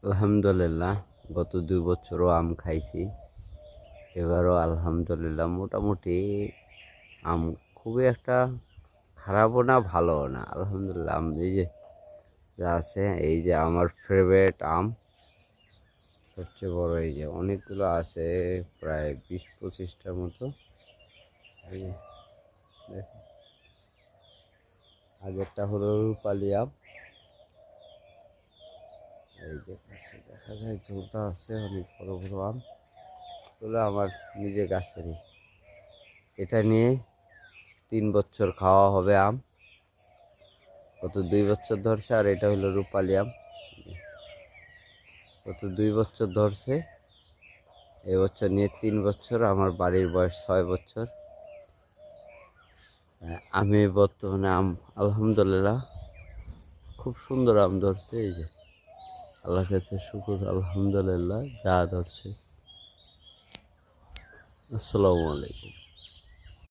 আলহামদুলিল্লাহ, গত ২ বছরও আম খাইছি। এবারও আলহামদুলিল্লাহ মোটামুটি আম খুবই একটা খারাপও না ভালোও না। আলহামদুলিল্লাহ আম এই যে যা আছে, এই যে আমার ফেভারিট আম সবচেয়ে বড়, এই যে অনেকগুলো আছে, প্রায় ২০-২৫টার মতো। এই যে দেখেন, আগেরটা হলো রূপালি আম। এই যে কাছে দেখা যায় ঝোলটা আছে, অনেক বড় বড় আম, এগুলো আমার নিজে গাছেরই। এটা নিয়ে ৩ বছর খাওয়া হবে আম। গত ২ বছর ধরছে, আর এটা হলো রূপালি আম। গত ২ বছর ধরছে, এবছর নিয়ে ৩ বছর। আমার বাড়ির বয়স ৬ বছর। আমি বর্তমানে আম আলহামদুলিল্লাহ খুব সুন্দর আম ধরছে। এই যে আল্লাহর কাছে শুকুর, আলহামদুলিল্লাহ যা ধরছে। আসসালামু আলাইকুম।